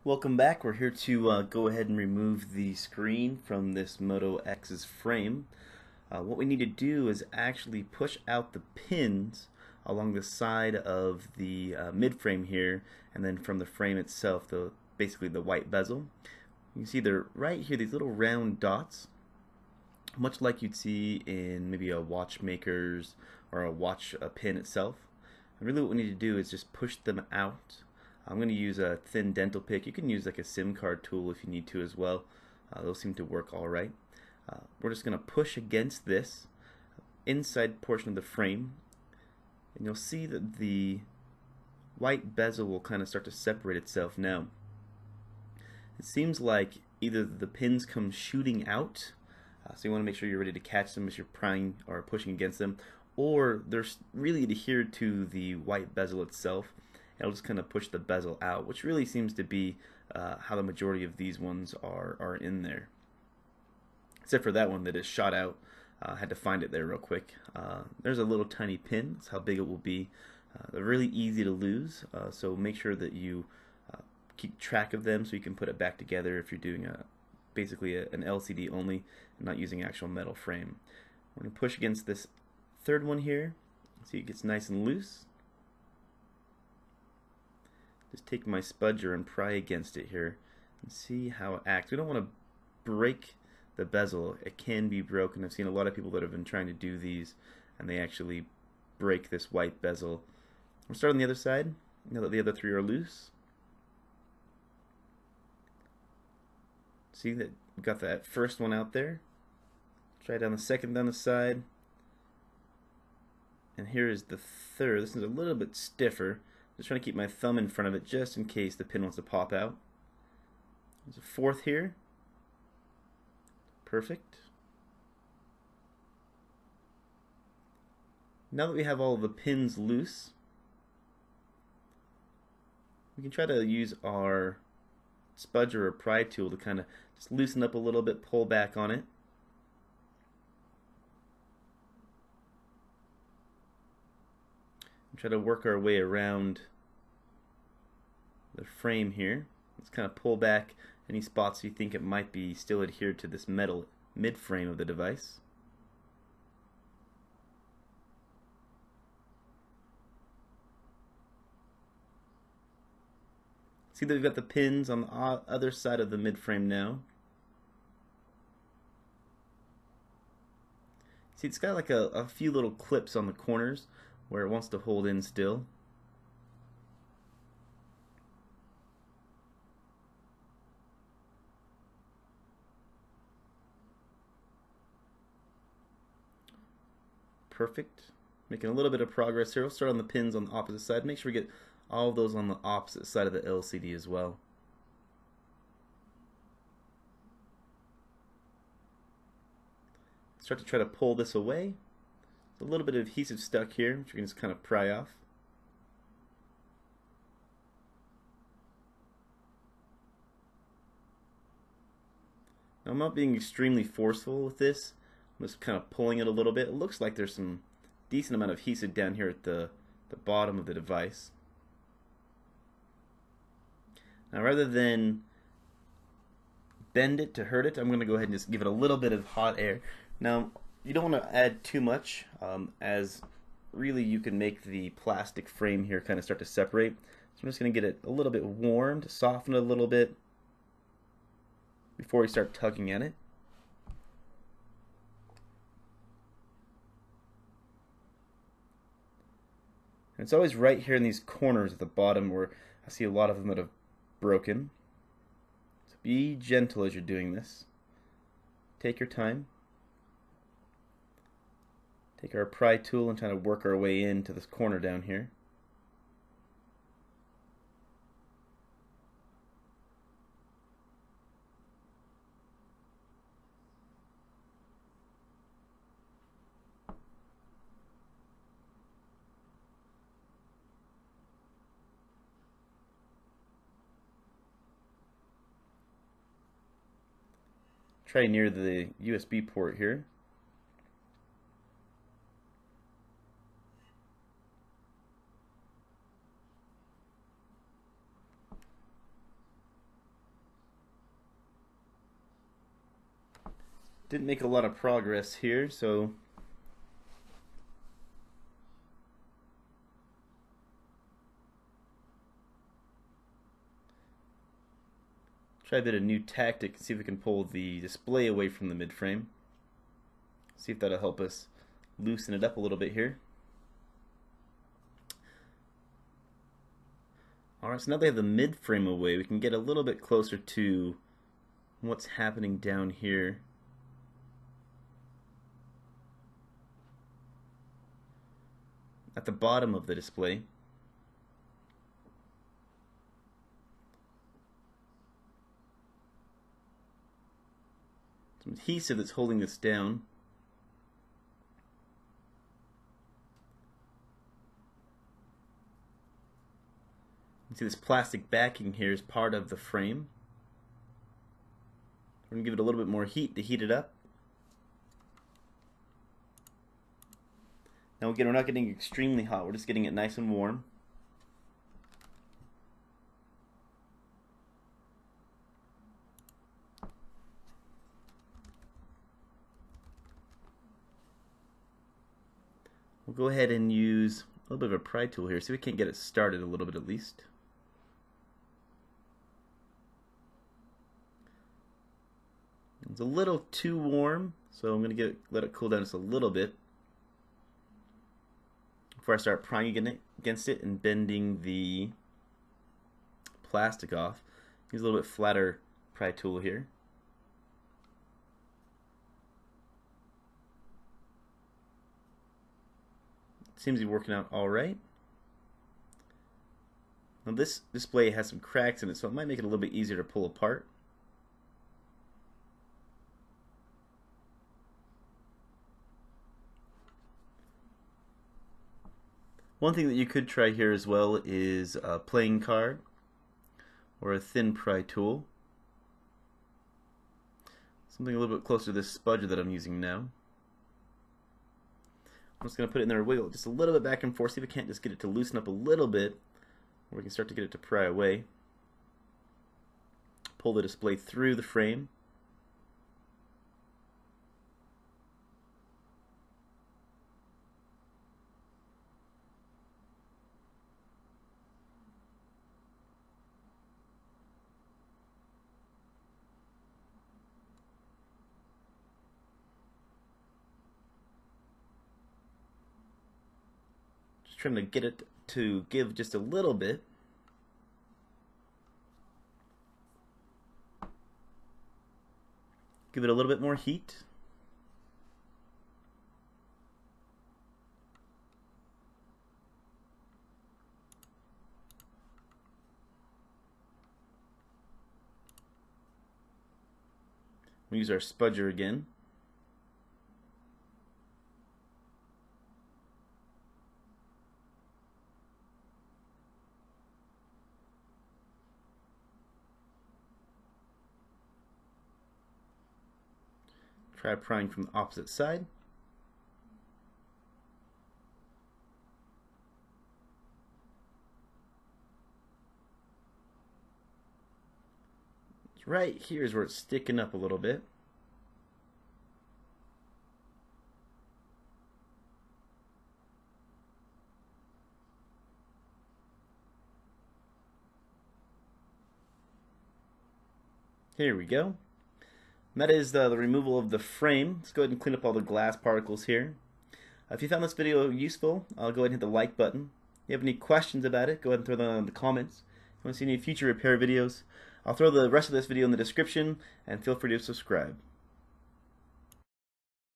Welcome back. We're here to go ahead and remove the screen from this Moto X's frame. What we need to do is actually push out the pins along the side of the mid-frame here, and then from the frame itself, basically the white bezel. You can see they're right here, these little round dots, much like you'd see in maybe a watchmaker's or a watch pin itself. And really what we need to do is just push them out. I'm going to use a thin dental pick. You can use like a SIM card tool if you need to as well. Those seem to work all right. We're just going to push against this inside portion of the frame, and you'll see that the white bezel will kind of start to separate itself now. It seems like either the pins come shooting out, so you want to make sure you're ready to catch them as you're prying or pushing against them, or they're really adhered to the white bezel itself. It'll just kind of push the bezel out, which really seems to be how the majority of these ones are in there. Except for that one that is shot out. Had to find it there real quick. There's a little tiny pin. That's how big it will be. They're really easy to lose, so make sure that you keep track of them so you can put it back together if you're doing basically an LCD only and not using actual metal frame. We're going to push against this third one here. See, it gets nice and loose. Just take my spudger and pry against it here and see how it acts. We don't want to break the bezel. It can be broken. I've seen a lot of people that have been trying to do these and they actually break this white bezel. We'll start on the other side now that the other three are loose. See that we got that first one out there. Try down the second down the side. And here is the third. This is a little bit stiffer. Just trying to keep my thumb in front of it just in case the pin wants to pop out. There's a fourth here. Perfect. Now that we have all of the pins loose, we can try to use our spudger or pry tool to kind of just loosen up a little bit, pull back on it. Try to work our way around the frame here. Let's kind of pull back any spots you think it might be still adhered to this metal mid-frame of the device. See that we've got the pins on the other side of the mid-frame now. See, it's got like a few little clips on the corners where it wants to hold in still. Perfect. Making a little bit of progress here. We'll start on the pins on the opposite side. Make sure we get all of those on the opposite side of the LCD as well. Start to try to pull this away. A little bit of adhesive stuck here, which we can just kind of pry off. Now I'm not being extremely forceful with this. I'm just kind of pulling it a little bit. It looks like there's some decent amount of adhesive down here at the bottom of the device. Now rather than bend it to hurt it, I'm going to go ahead and just give it a little bit of hot air. Now you don't want to add too much, as really you can make the plastic frame here kind of start to separate. So I'm just going to get it a little bit warm to soften it a little bit before we start tugging at it. And it's always right here in these corners at the bottom where I see a lot of them that have broken. So be gentle as you're doing this. Take your time. Take our pry tool and try to work our way into this corner down here. Try near the USB port here. Didn't make a lot of progress here, so try a bit of new tactic, see if we can pull the display away from the mid-frame. See if that'll help us loosen it up a little bit here. Alright, so now they have the mid-frame away, we can get a little bit closer to what's happening down here. At the bottom of the display. Some adhesive that's holding this down. You can see this plastic backing here is part of the frame. We're going to give it a little bit more heat to heat it up. Now again, we're not getting extremely hot, we're just getting it nice and warm. We'll go ahead and use a little bit of a pry tool here, so we can get it started a little bit at least. It's a little too warm, so I'm going to let it cool down just a little bit before I start prying against it and bending the plastic off. Use a little bit flatter pry tool here. Seems to be working out alright. Now this display has some cracks in it, so it might make it a little bit easier to pull apart. One thing that you could try here as well is a playing card or a thin pry tool. Something a little bit closer to this spudger that I'm using now. I'm just going to put it in there and wiggle just a little bit back and forth, see if we can't just get it to loosen up a little bit, or we can start to get it to pry away. Pull the display through the frame. Trying to get it to give just a little bit. Give it a little bit more heat. We'll use our spudger again. Try prying from the opposite side. Right here is where it's sticking up a little bit. Here we go. And that is the removal of the frame. Let's go ahead and clean up all the glass particles here. If you found this video useful, I'll go ahead and hit the like button. If you have any questions about it, go ahead and throw them in the comments. If you want to see any future repair videos, I'll throw the rest of this video in the description, and feel free to subscribe.